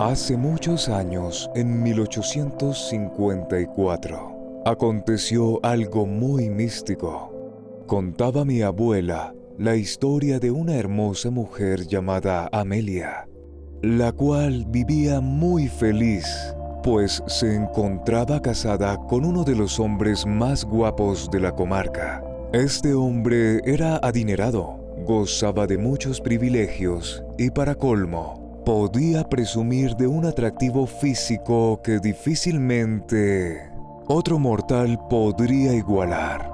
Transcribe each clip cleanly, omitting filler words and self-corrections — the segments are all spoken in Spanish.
Hace muchos años, en 1854, aconteció algo muy místico. Contaba mi abuela la historia de una hermosa mujer llamada Amelia, la cual vivía muy feliz, pues se encontraba casada con uno de los hombres más guapos de la comarca. Este hombre era adinerado, gozaba de muchos privilegios y, para colmo, podía presumir de un atractivo físico que difícilmente otro mortal podría igualar.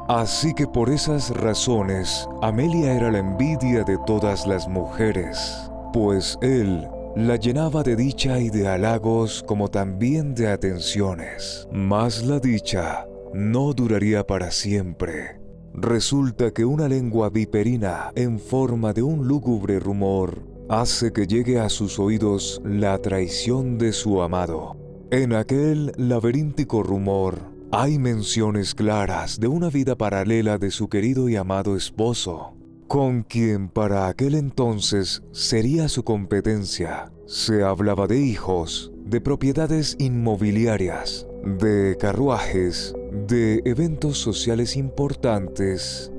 Así que por esas razones, Amelia era la envidia de todas las mujeres, pues él la llenaba de dicha y de halagos, como también de atenciones. Mas la dicha no duraría para siempre. Resulta que una lengua viperina en forma de un lúgubre rumor hace que llegue a sus oídos la traición de su amado. En aquel laberíntico rumor hay menciones claras de una vida paralela de su querido y amado esposo, con quien para aquel entonces sería su competencia. Se hablaba de hijos, de propiedades inmobiliarias, de carruajes, de eventos sociales importantes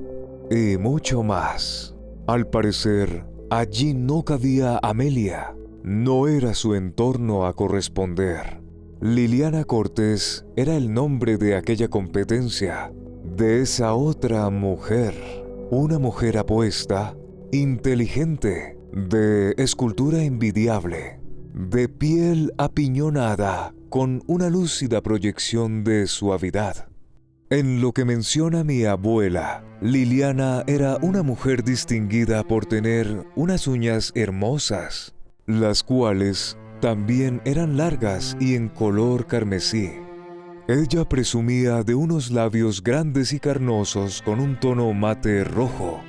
y mucho más. Al parecer, allí no cabía Amelia, no era su entorno a corresponder. Liliana Cortés era el nombre de aquella competencia, de esa otra mujer, una mujer apuesta, inteligente, de escultura envidiable, de piel apiñonada, con una lúcida proyección de suavidad. En lo que menciona mi abuela, Liliana era una mujer distinguida por tener unas uñas hermosas, las cuales también eran largas y en color carmesí. Ella presumía de unos labios grandes y carnosos con un tono mate rojo.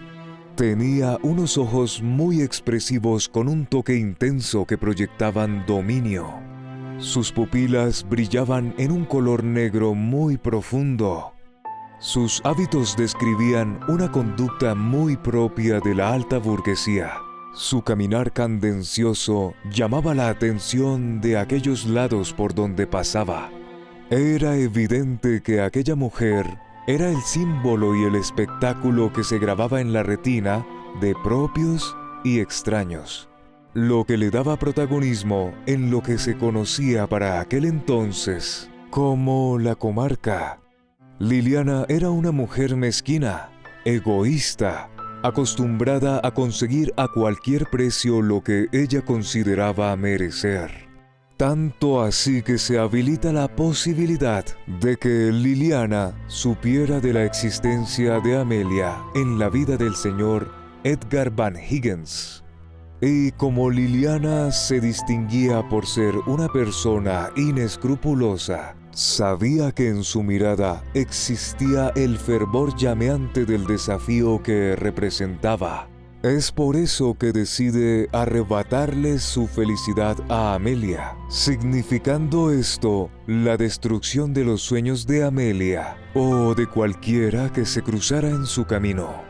Tenía unos ojos muy expresivos con un toque intenso que proyectaban dominio. Sus pupilas brillaban en un color negro muy profundo. Sus hábitos describían una conducta muy propia de la alta burguesía. Su caminar cadencioso llamaba la atención de aquellos lados por donde pasaba. Era evidente que aquella mujer era el símbolo y el espectáculo que se grababa en la retina de propios y extraños, lo que le daba protagonismo en lo que se conocía para aquel entonces como la comarca. Liliana era una mujer mezquina, egoísta, acostumbrada a conseguir a cualquier precio lo que ella consideraba merecer. Tanto así que se habilita la posibilidad de que Liliana supiera de la existencia de Amelia en la vida del señor Edgar Van Higgins. Y como Liliana se distinguía por ser una persona inescrupulosa, sabía que en su mirada existía el fervor llameante del desafío que representaba. Es por eso que decide arrebatarle su felicidad a Amelia, significando esto la destrucción de los sueños de Amelia o de cualquiera que se cruzara en su camino.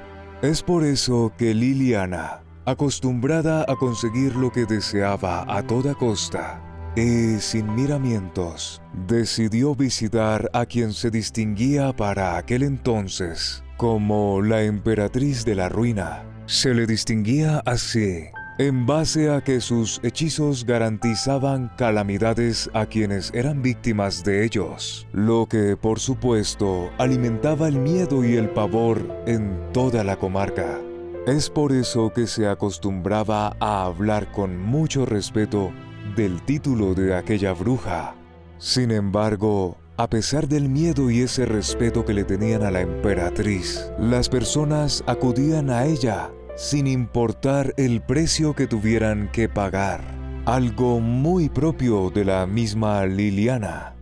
Es por eso que Liliana, acostumbrada a conseguir lo que deseaba a toda costa y sin miramientos, decidió visitar a quien se distinguía para aquel entonces como la emperatriz de la ruina. Se le distinguía así, en base a que sus hechizos garantizaban calamidades a quienes eran víctimas de ellos, lo que, por supuesto, alimentaba el miedo y el pavor en toda la comarca. Es por eso que se acostumbraba a hablar con mucho respeto del título de aquella bruja. Sin embargo, a pesar del miedo y ese respeto que le tenían a la emperatriz, las personas acudían a ella sin importar el precio que tuvieran que pagar, algo muy propio de la misma Liliana.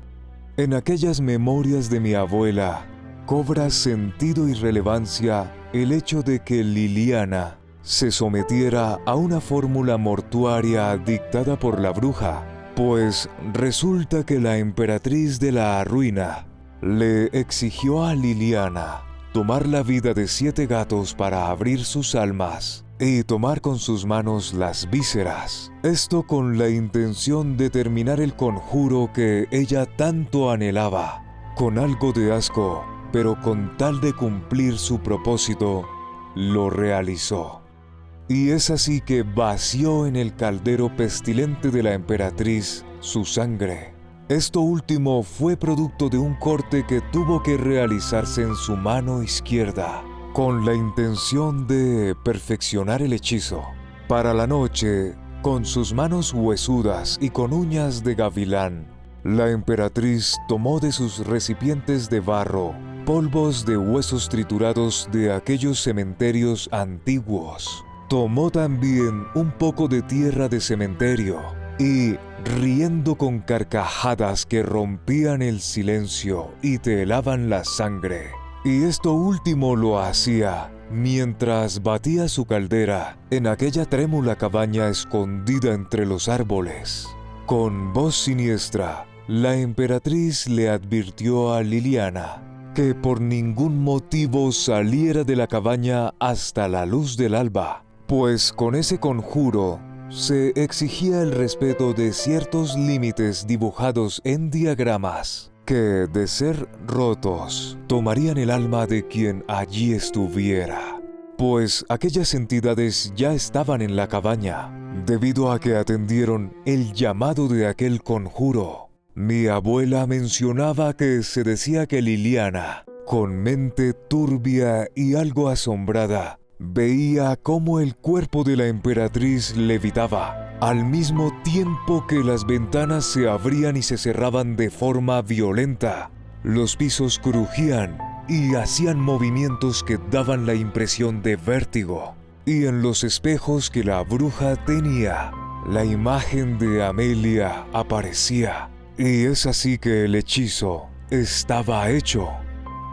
En aquellas memorias de mi abuela, cobra sentido y relevancia el hecho de que Liliana se sometiera a una fórmula mortuaria dictada por la bruja, pues resulta que la emperatriz de la ruina le exigió a Liliana tomar la vida de 7 gatos para abrir sus almas y tomar con sus manos las vísceras. Esto con la intención de terminar el conjuro que ella tanto anhelaba. Con algo de asco, pero con tal de cumplir su propósito, lo realizó. Y es así que vació en el caldero pestilente de la emperatriz su sangre. Esto último fue producto de un corte que tuvo que realizarse en su mano izquierda, con la intención de perfeccionar el hechizo. Para la noche, con sus manos huesudas y con uñas de gavilán, la emperatriz tomó de sus recipientes de barro polvos de huesos triturados de aquellos cementerios antiguos. Tomó también un poco de tierra de cementerio y, riendo con carcajadas que rompían el silencio y te helaban la sangre, y esto último lo hacía mientras batía su caldera en aquella trémula cabaña escondida entre los árboles. Con voz siniestra, la emperatriz le advirtió a Liliana que por ningún motivo saliera de la cabaña hasta la luz del alba, pues con ese conjuro se exigía el respeto de ciertos límites dibujados en diagramas que, de ser rotos, tomarían el alma de quien allí estuviera, pues aquellas entidades ya estaban en la cabaña, debido a que atendieron el llamado de aquel conjuro. Mi abuela mencionaba que se decía que Liliana, con mente turbia y algo asombrada, veía cómo el cuerpo de la emperatriz levitaba, al mismo tiempo que las ventanas se abrían y se cerraban de forma violenta. Los pisos crujían y hacían movimientos que daban la impresión de vértigo. Y en los espejos que la bruja tenía, la imagen de Amelia aparecía. Y es así que el hechizo estaba hecho.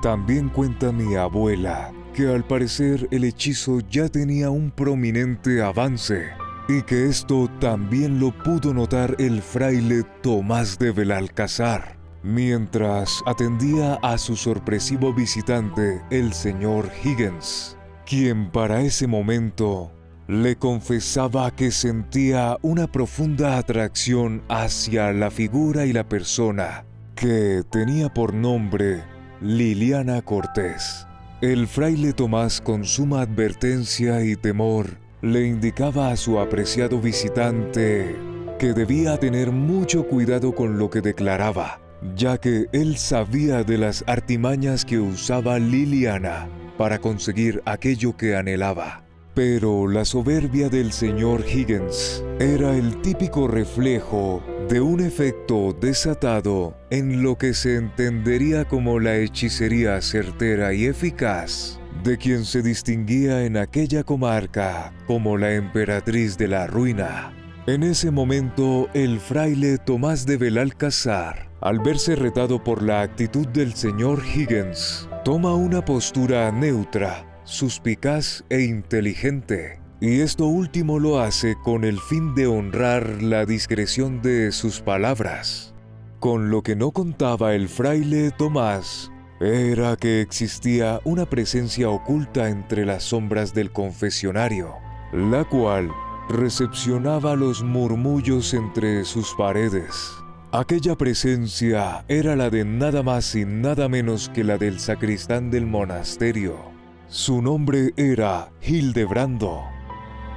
También cuenta mi abuela que al parecer el hechizo ya tenía un prominente avance y que esto también lo pudo notar el fraile Tomás de Belalcázar, mientras atendía a su sorpresivo visitante, el señor Higgins, quien para ese momento le confesaba que sentía una profunda atracción hacia la figura y la persona que tenía por nombre Liliana Cortés. El fraile Tomás, con suma advertencia y temor, le indicaba a su apreciado visitante que debía tener mucho cuidado con lo que declaraba, ya que él sabía de las artimañas que usaba Liliana para conseguir aquello que anhelaba. Pero la soberbia del señor Higgins era el típico reflejo de un efecto desatado en lo que se entendería como la hechicería certera y eficaz de quien se distinguía en aquella comarca como la emperatriz de la ruina. En ese momento, el fraile Tomás de Belalcázar, al verse retado por la actitud del señor Higgins, toma una postura neutra, suspicaz e inteligente, y esto último lo hace con el fin de honrar la discreción de sus palabras. Con lo que no contaba el fraile Tomás era que existía una presencia oculta entre las sombras del confesionario, la cual recepcionaba los murmullos entre sus paredes. Aquella presencia era la de nada más y nada menos que la del sacristán del monasterio. Su nombre era Hildebrando.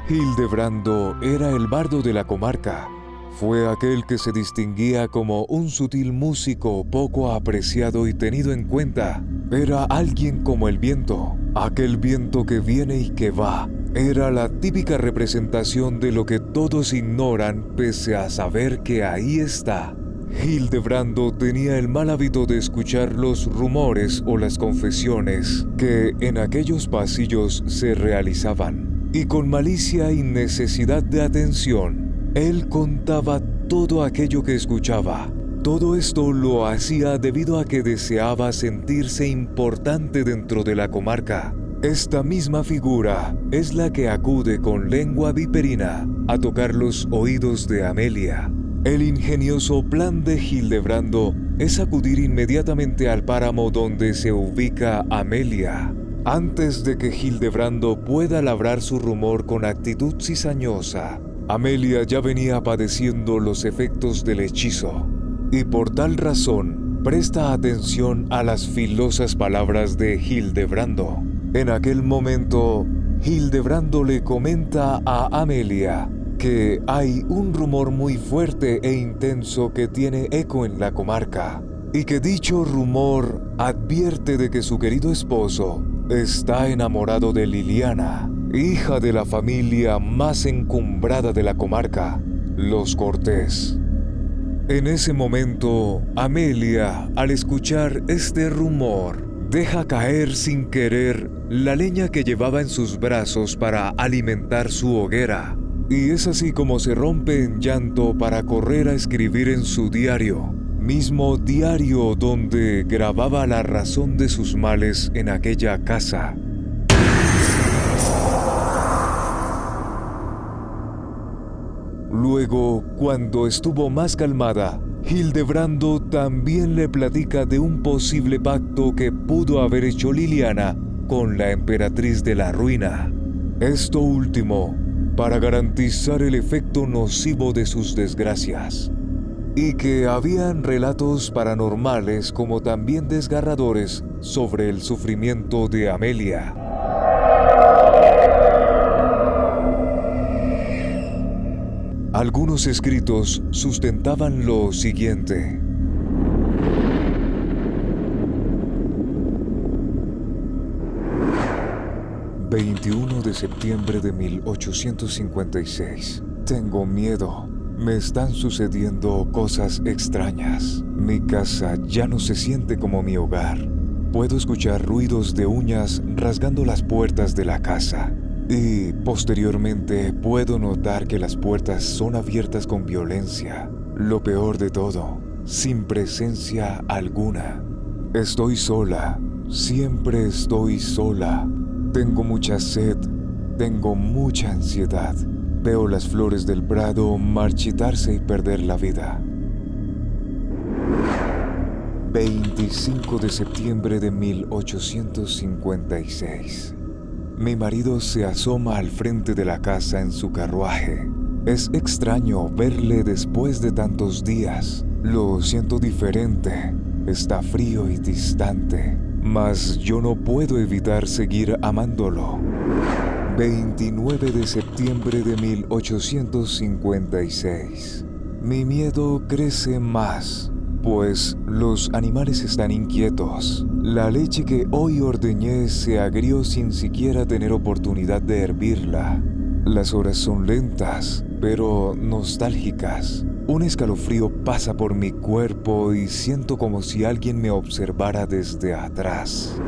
Hildebrando era el bardo de la comarca. Fue aquel que se distinguía como un sutil músico poco apreciado y tenido en cuenta. Era alguien como el viento, aquel viento que viene y que va. Era la típica representación de lo que todos ignoran pese a saber que ahí está. Hildebrando tenía el mal hábito de escuchar los rumores o las confesiones que en aquellos pasillos se realizaban, y con malicia y necesidad de atención, él contaba todo aquello que escuchaba. Todo esto lo hacía debido a que deseaba sentirse importante dentro de la comarca. Esta misma figura es la que acude con lengua viperina a tocar los oídos de Amelia. El ingenioso plan de Hildebrando es acudir inmediatamente al páramo donde se ubica Amelia, antes de que Hildebrando pueda labrar su rumor con actitud cizañosa. Amelia ya venía padeciendo los efectos del hechizo, y por tal razón presta atención a las filosas palabras de Hildebrando. En aquel momento, Hildebrando le comenta a Amelia que hay un rumor muy fuerte e intenso que tiene eco en la comarca, y que dicho rumor advierte de que su querido esposo está enamorado de Liliana, hija de la familia más encumbrada de la comarca, los Cortés. En ese momento, Amelia, al escuchar este rumor, deja caer sin querer la leña que llevaba en sus brazos para alimentar su hoguera. Y es así como se rompe en llanto para correr a escribir en su diario, mismo diario donde grababa la razón de sus males en aquella casa. Luego, cuando estuvo más calmada, Hildebrando también le platica de un posible pacto que pudo haber hecho Liliana con la emperatriz de la ruina. Esto último, para garantizar el efecto nocivo de sus desgracias. Y que habían relatos paranormales como también desgarradores sobre el sufrimiento de Amelia. Algunos escritos sustentaban lo siguiente. «21 de septiembre de 1856. Tengo miedo. Me están sucediendo cosas extrañas. Mi casa ya no se siente como mi hogar. Puedo escuchar ruidos de uñas rasgando las puertas de la casa. Y posteriormente puedo notar que las puertas son abiertas con violencia. Lo peor de todo, sin presencia alguna. Estoy sola, siempre estoy sola. Tengo mucha sed, tengo mucha ansiedad. Veo las flores del prado marchitarse y perder la vida». 25 de septiembre de 1856. Mi marido se asoma al frente de la casa en su carruaje. Es extraño verle después de tantos días. Lo siento diferente. Está frío y distante. Mas yo no puedo evitar seguir amándolo. 29 de septiembre de 1856. Mi miedo crece más, pues los animales están inquietos. La leche que hoy ordeñé se agrió sin siquiera tener oportunidad de hervirla. Las horas son lentas, pero nostálgicas. Un escalofrío pasa por mi cuerpo y siento como si alguien me observara desde atrás.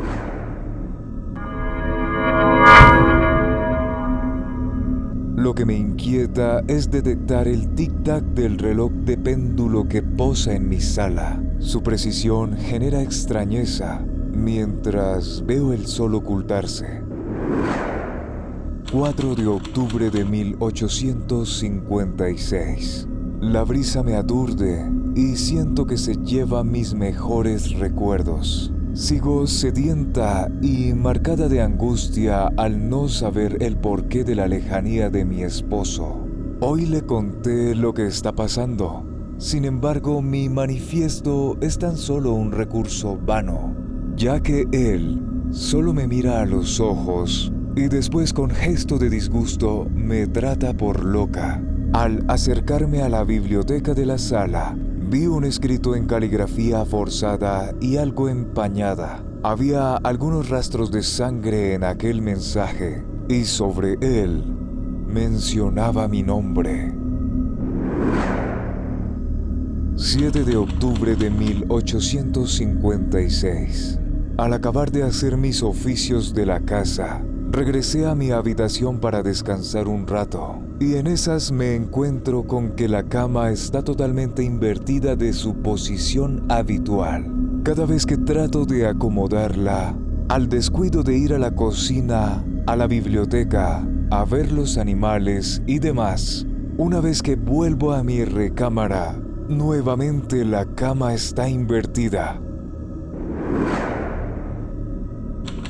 Lo que me inquieta es detectar el tic-tac del reloj de péndulo que posa en mi sala. Su precisión genera extrañeza mientras veo el sol ocultarse. 4 de octubre de 1856. La brisa me aturde y siento que se lleva mis mejores recuerdos. Sigo sedienta y marcada de angustia al no saber el porqué de la lejanía de mi esposo. Hoy le conté lo que está pasando. Sin embargo, mi manifiesto es tan solo un recurso vano, ya que él solo me mira a los ojos y después con gesto de disgusto me trata por loca. Al acercarme a la biblioteca de la sala, vi un escrito en caligrafía forzada y algo empañada. Había algunos rastros de sangre en aquel mensaje y sobre él mencionaba mi nombre. 7 de octubre de 1856. Al acabar de hacer mis oficios de la casa, regresé a mi habitación para descansar un rato. Y en esas me encuentro con que la cama está totalmente invertida de su posición habitual. Cada vez que trato de acomodarla, al descuido de ir a la cocina, a la biblioteca, a ver los animales y demás, una vez que vuelvo a mi recámara, Nuevamente la cama está invertida.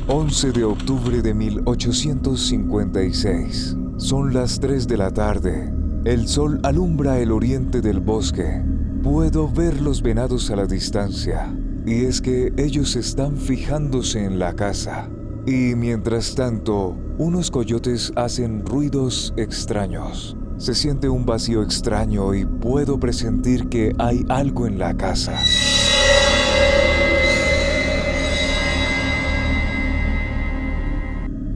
11 de octubre de 1856. Son las 3 de la tarde. El sol alumbra el oriente del bosque. Puedo ver los venados a la distancia. Y es que ellos están fijándose en la casa. Y mientras tanto, unos coyotes hacen ruidos extraños. Se siente un vacío extraño y puedo presentir que hay algo en la casa.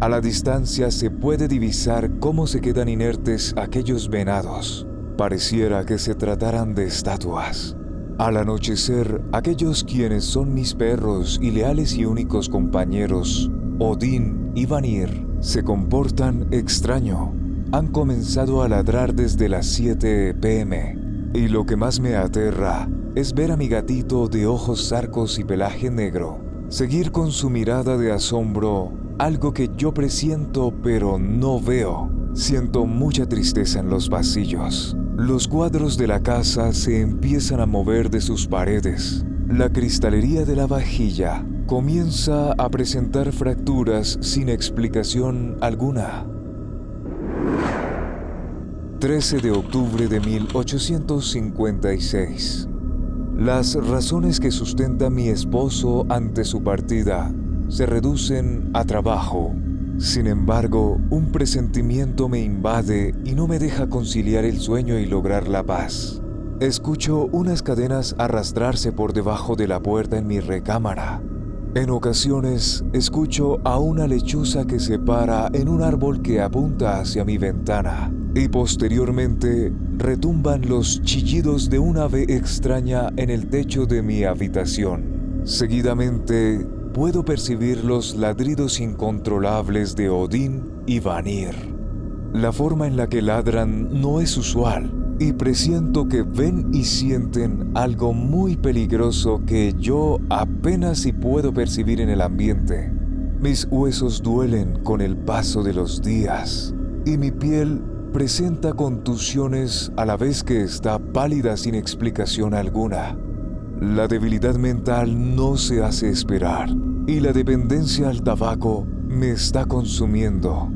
A la distancia se puede divisar cómo se quedan inertes aquellos venados. Pareciera que se trataran de estatuas. Al anochecer, aquellos quienes son mis perros y leales y únicos compañeros, Odín y Vanir, se comportan extraño. Han comenzado a ladrar desde las 7 p.m. Y lo que más me aterra es ver a mi gatito de ojos zarcos y pelaje negro seguir con su mirada de asombro, algo que yo presiento pero no veo. Siento mucha tristeza en los pasillos. Los cuadros de la casa se empiezan a mover de sus paredes. La cristalería de la vajilla comienza a presentar fracturas sin explicación alguna. 13 de octubre de 1856. Las razones que sustenta mi esposo ante su partida se reducen a trabajo. Sin embargo, un presentimiento me invade y no me deja conciliar el sueño y lograr la paz. Escucho unas cadenas arrastrarse por debajo de la puerta en mi recámara. En ocasiones, escucho a una lechuza que se para en un árbol que apunta hacia mi ventana. Y posteriormente, retumban los chillidos de un ave extraña en el techo de mi habitación. Seguidamente, puedo percibir los ladridos incontrolables de Odín y Vanir. La forma en la que ladran no es usual, y presiento que ven y sienten algo muy peligroso que yo apenas si puedo percibir en el ambiente. Mis huesos duelen con el paso de los días, y mi piel presenta contusiones a la vez que está pálida sin explicación alguna. La debilidad mental no se hace esperar, y la dependencia al tabaco me está consumiendo.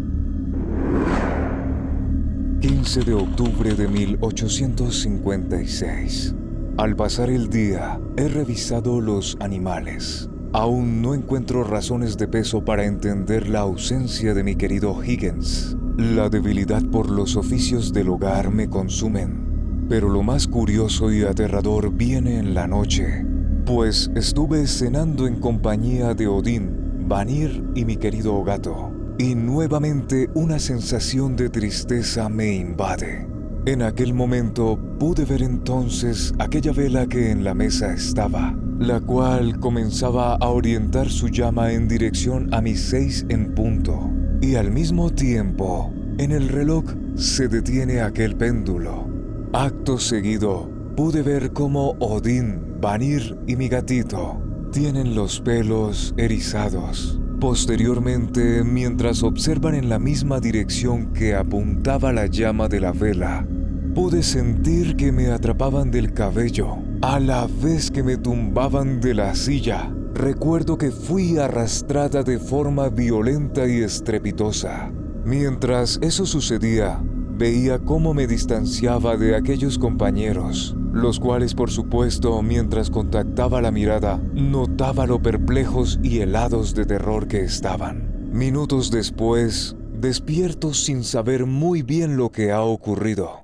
15 de octubre de 1856. Al pasar el día, he revisado los animales. Aún no encuentro razones de peso para entender la ausencia de mi querido Higgins. La debilidad por los oficios del hogar me consumen. Pero lo más curioso y aterrador viene en la noche, pues estuve cenando en compañía de Odín, Vanir y mi querido gato. Y nuevamente una sensación de tristeza me invade. En aquel momento pude ver entonces aquella vela que en la mesa estaba, la cual comenzaba a orientar su llama en dirección a mis 6 en punto. Y al mismo tiempo, en el reloj se detiene aquel péndulo. Acto seguido, pude ver cómo Odín, Vanir y mi gatito tienen los pelos erizados. Posteriormente, mientras observan en la misma dirección que apuntaba la llama de la vela, pude sentir que me atrapaban del cabello, a la vez que me tumbaban de la silla. Recuerdo que fui arrastrada de forma violenta y estrepitosa. Mientras eso sucedía, veía cómo me distanciaba de aquellos compañeros, los cuales, por supuesto, mientras contactaba la mirada, notaba lo perplejos y helados de terror que estaban. Minutos después, despierto sin saber muy bien lo que ha ocurrido.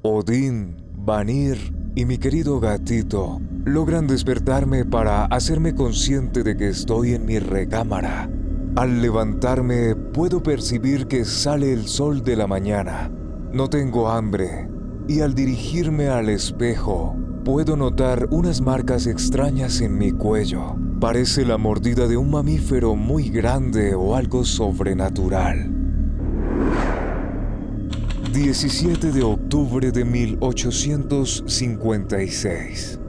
Odín, Vanir y mi querido gatito logran despertarme para hacerme consciente de que estoy en mi recámara. Al levantarme, puedo percibir que sale el sol de la mañana. No tengo hambre. Y al dirigirme al espejo, puedo notar unas marcas extrañas en mi cuello. Parece la mordida de un mamífero muy grande o algo sobrenatural. 17 de octubre de 1856.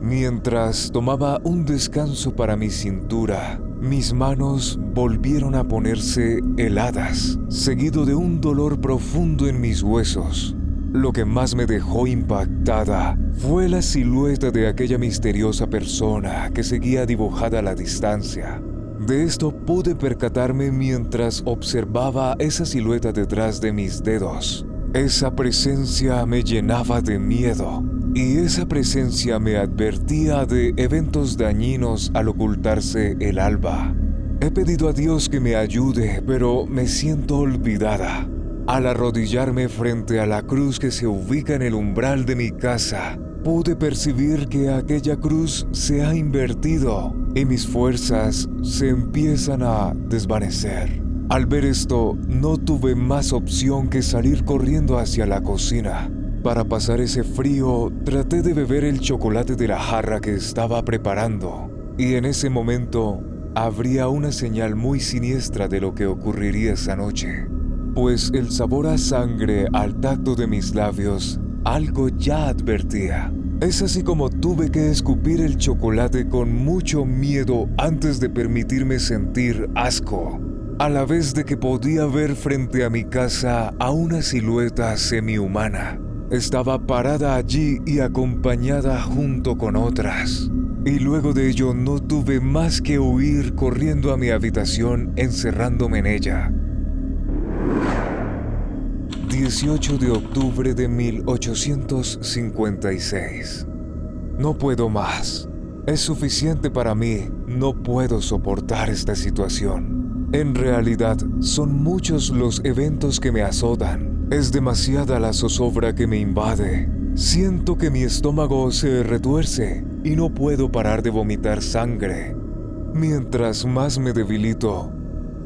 Mientras tomaba un descanso para mi cintura, mis manos volvieron a ponerse heladas, seguido de un dolor profundo en mis huesos. Lo que más me dejó impactada fue la silueta de aquella misteriosa persona que seguía dibujada a la distancia. De esto pude percatarme mientras observaba esa silueta detrás de mis dedos. Esa presencia me llenaba de miedo, y esa presencia me advertía de eventos dañinos al ocultarse el alba. He pedido a Dios que me ayude, pero me siento olvidada. Al arrodillarme frente a la cruz que se ubica en el umbral de mi casa, pude percibir que aquella cruz se ha invertido y mis fuerzas se empiezan a desvanecer. Al ver esto, no tuve más opción que salir corriendo hacia la cocina. Para pasar ese frío, traté de beber el chocolate de la jarra que estaba preparando, y en ese momento habría una señal muy siniestra de lo que ocurriría esa noche, pues el sabor a sangre al tacto de mis labios algo ya advertía. Es así como tuve que escupir el chocolate con mucho miedo antes de permitirme sentir asco, a la vez de que podía ver frente a mi casa a una silueta semihumana. Estaba parada allí y acompañada junto con otras. Y luego de ello no tuve más que huir corriendo a mi habitación, encerrándome en ella. 18 de octubre de 1856. No puedo más. Es suficiente para mí. No puedo soportar esta situación. En realidad, son muchos los eventos que me azotan. Es demasiada la zozobra que me invade. Siento que mi estómago se retuerce y no puedo parar de vomitar sangre. Mientras más me debilito,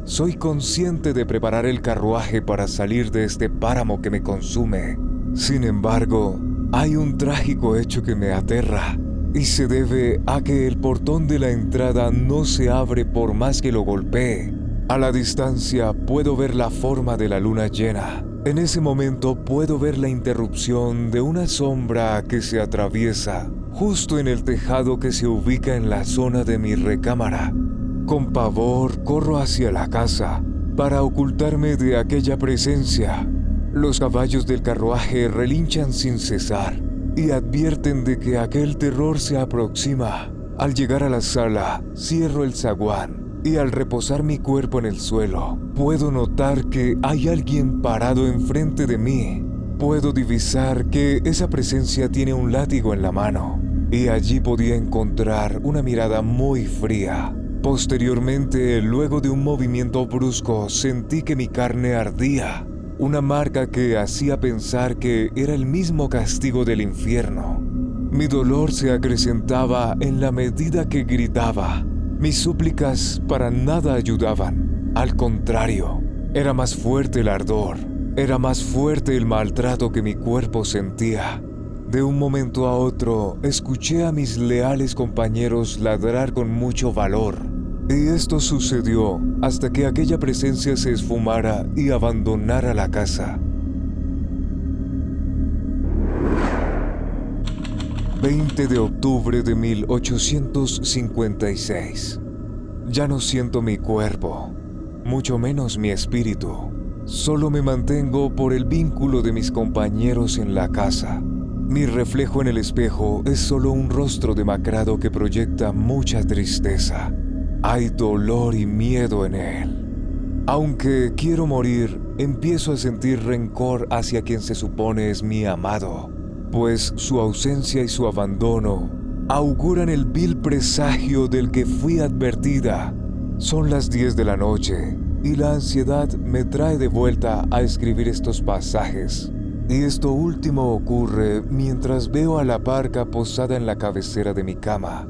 soy consciente de preparar el carruaje para salir de este páramo que me consume. Sin embargo, hay un trágico hecho que me aterra, y se debe a que el portón de la entrada no se abre por más que lo golpee. A la distancia puedo ver la forma de la luna llena. En ese momento puedo ver la interrupción de una sombra que se atraviesa justo en el tejado que se ubica en la zona de mi recámara. Con pavor corro hacia la casa para ocultarme de aquella presencia. Los caballos del carruaje relinchan sin cesar y advierten de que aquel terror se aproxima. Al llegar a la sala, cierro el zaguán y al reposar mi cuerpo en el suelo, puedo notar que hay alguien parado enfrente de mí. Puedo divisar que esa presencia tiene un látigo en la mano, y allí podía encontrar una mirada muy fría. Posteriormente, luego de un movimiento brusco, sentí que mi carne ardía, una marca que hacía pensar que era el mismo castigo del infierno. Mi dolor se acrecentaba en la medida que gritaba. Mis súplicas para nada ayudaban. Al contrario, era más fuerte el ardor, era más fuerte el maltrato que mi cuerpo sentía. De un momento a otro, escuché a mis leales compañeros ladrar con mucho valor. Y esto sucedió hasta que aquella presencia se esfumara y abandonara la casa. 20 de octubre de 1856. Ya no siento mi cuerpo, mucho menos mi espíritu. Solo me mantengo por el vínculo de mis compañeros en la casa. Mi reflejo en el espejo es solo un rostro demacrado que proyecta mucha tristeza. Hay dolor y miedo en él. Aunque quiero morir, empiezo a sentir rencor hacia quien se supone es mi amado, pues su ausencia y su abandono auguran el vil presagio del que fui advertida. Son las 10 de la noche y la ansiedad me trae de vuelta a escribir estos pasajes. Y esto último ocurre mientras veo a la parca posada en la cabecera de mi cama.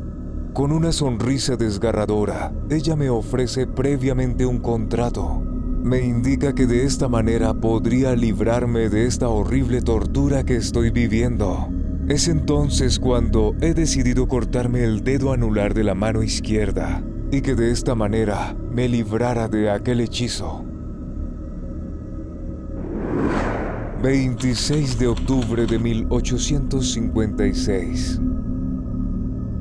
Con una sonrisa desgarradora, ella me ofrece previamente un contrato. Me indica que de esta manera podría librarme de esta horrible tortura que estoy viviendo. Es entonces cuando he decidido cortarme el dedo anular de la mano izquierda y que de esta manera me librara de aquel hechizo. 26 de octubre de 1856.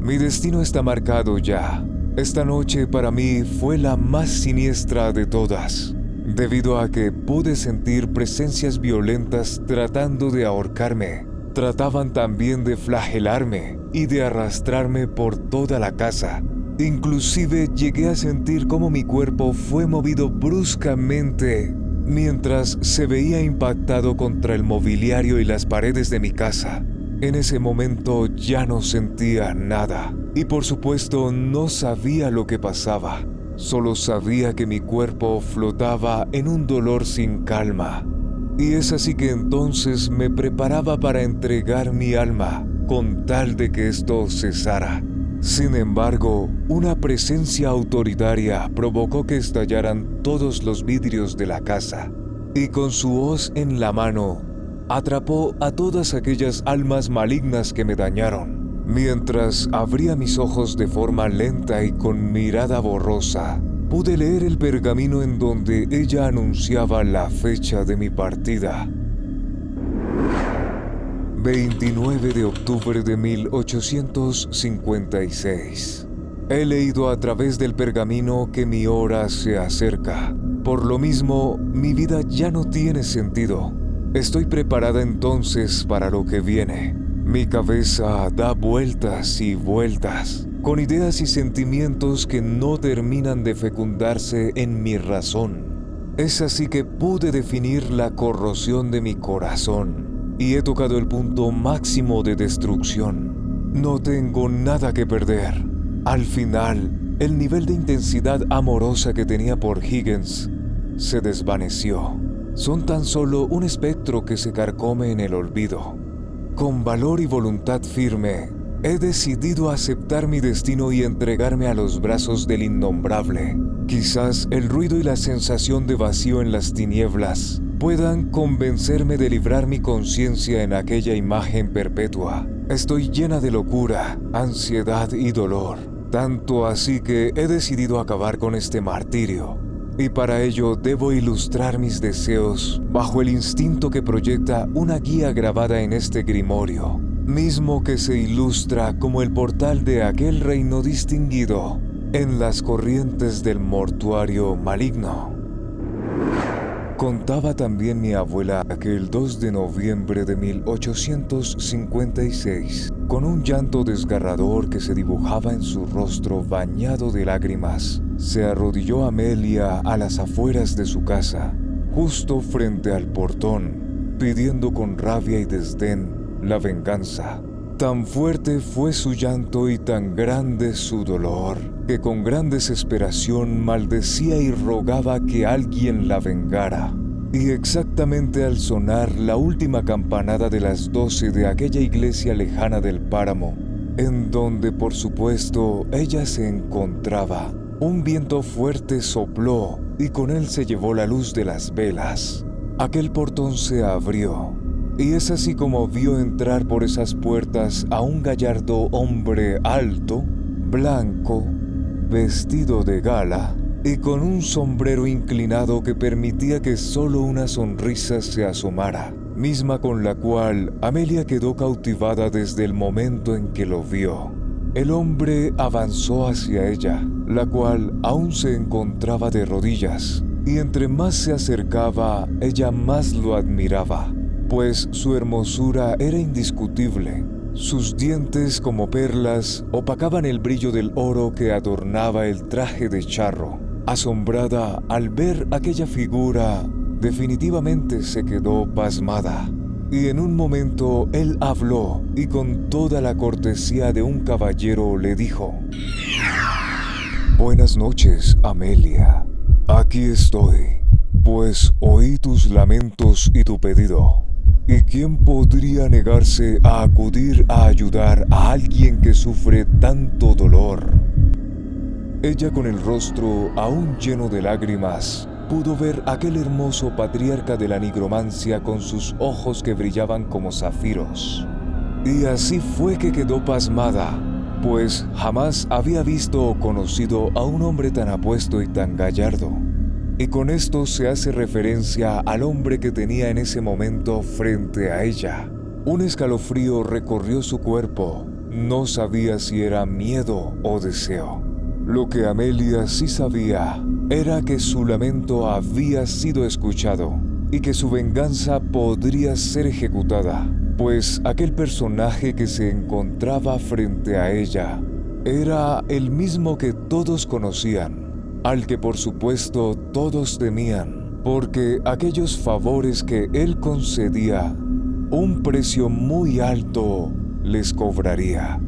Mi destino está marcado ya. Esta noche para mí fue la más siniestra de todas. debido a que pude sentir presencias violentas tratando de ahorcarme. Trataban también de flagelarme y de arrastrarme por toda la casa. Inclusive llegué a sentir cómo mi cuerpo fue movido bruscamente mientras se veía impactado contra el mobiliario y las paredes de mi casa. En ese momento ya no sentía nada y por supuesto no sabía lo que pasaba. Solo sabía que mi cuerpo flotaba en un dolor sin calma. Y es así que entonces me preparaba para entregar mi alma con tal de que esto cesara. Sin embargo, una presencia autoritaria provocó que estallaran todos los vidrios de la casa, y con su hoz en la mano, atrapó a todas aquellas almas malignas que me dañaron. Mientras abría mis ojos de forma lenta y con mirada borrosa, pude leer el pergamino en donde ella anunciaba la fecha de mi partida. 29 de octubre de 1856. He leído a través del pergamino que mi hora se acerca. Por lo mismo, mi vida ya no tiene sentido. Estoy preparada entonces para lo que viene. Mi cabeza da vueltas y vueltas, con ideas y sentimientos que no terminan de fecundarse en mi razón. Es así que pude definir la corrosión de mi corazón. Y he tocado el punto máximo de destrucción. No tengo nada que perder. Al final, el nivel de intensidad amorosa que tenía por Higgins se desvaneció. Son tan solo un espectro que se carcome en el olvido. Con valor y voluntad firme, he decidido aceptar mi destino y entregarme a los brazos del innombrable. Quizás el ruido y la sensación de vacío en las tinieblas puedan convencerme de librar mi conciencia en aquella imagen perpetua. Estoy llena de locura, ansiedad y dolor, tanto así que he decidido acabar con este martirio. Y para ello debo ilustrar mis deseos bajo el instinto que proyecta una guía grabada en este grimorio, mismo que se ilustra como el portal de aquel reino distinguido en las corrientes del mortuario maligno. Contaba también mi abuela que el 2 de noviembre de 1856, con un llanto desgarrador que se dibujaba en su rostro bañado de lágrimas, se arrodilló Amelia a las afueras de su casa, justo frente al portón, pidiendo con rabia y desdén la venganza. Tan fuerte fue su llanto y tan grande su dolor, que con gran desesperación maldecía y rogaba que alguien la vengara. Y exactamente al sonar la última campanada de las 12 de aquella iglesia lejana del páramo, en donde por supuesto ella se encontraba, un viento fuerte sopló y con él se llevó la luz de las velas. Aquel portón se abrió. Y es así como vio entrar por esas puertas a un gallardo hombre alto, blanco, vestido de gala y con un sombrero inclinado que permitía que solo una sonrisa se asomara, misma con la cual Amelia quedó cautivada desde el momento en que lo vio. El hombre avanzó hacia ella, la cual aún se encontraba de rodillas, y entre más se acercaba, ella más lo admiraba, pues su hermosura era indiscutible. Sus dientes como perlas opacaban el brillo del oro que adornaba el traje de charro. Asombrada al ver aquella figura, definitivamente se quedó pasmada. Y en un momento él habló y con toda la cortesía de un caballero le dijo: «Buenas noches, Amelia. Aquí estoy, pues oí tus lamentos y tu pedido. ¿Y quién podría negarse a acudir a ayudar a alguien que sufre tanto dolor?» Ella, con el rostro aún lleno de lágrimas, pudo ver aquel hermoso patriarca de la nigromancia con sus ojos que brillaban como zafiros. Y así fue que quedó pasmada, pues jamás había visto o conocido a un hombre tan apuesto y tan gallardo. Y con esto se hace referencia al hombre que tenía en ese momento frente a ella. Un escalofrío recorrió su cuerpo. No sabía si era miedo o deseo. Lo que Amelia sí sabía era que su lamento había sido escuchado y que su venganza podría ser ejecutada, pues aquel personaje que se encontraba frente a ella era el mismo que todos conocían, al que por supuesto todos temían, porque aquellos favores que él concedía, un precio muy alto les cobraría.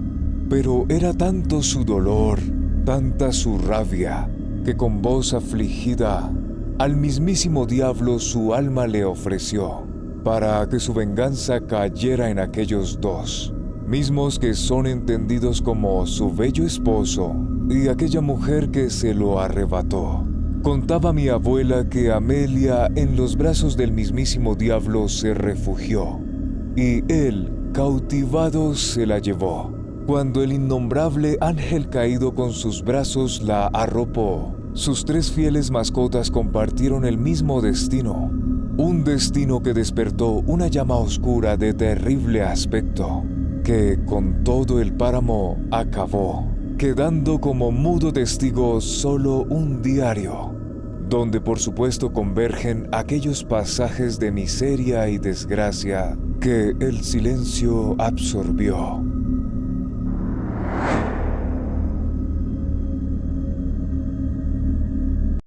Pero era tanto su dolor, tanta su rabia, que con voz afligida al mismísimo diablo su alma le ofreció, para que su venganza cayera en aquellos dos, mismos que son entendidos como su bello esposo y aquella mujer que se lo arrebató. Contaba mi abuela que Amelia en los brazos del mismísimo diablo se refugió, y él, cautivado, se la llevó. Cuando el innombrable ángel caído con sus brazos la arropó, sus 3 fieles mascotas compartieron el mismo destino, un destino que despertó una llama oscura de terrible aspecto, que con todo el páramo acabó, quedando como mudo testigo solo un diario, donde por supuesto convergen aquellos pasajes de miseria y desgracia que el silencio absorbió.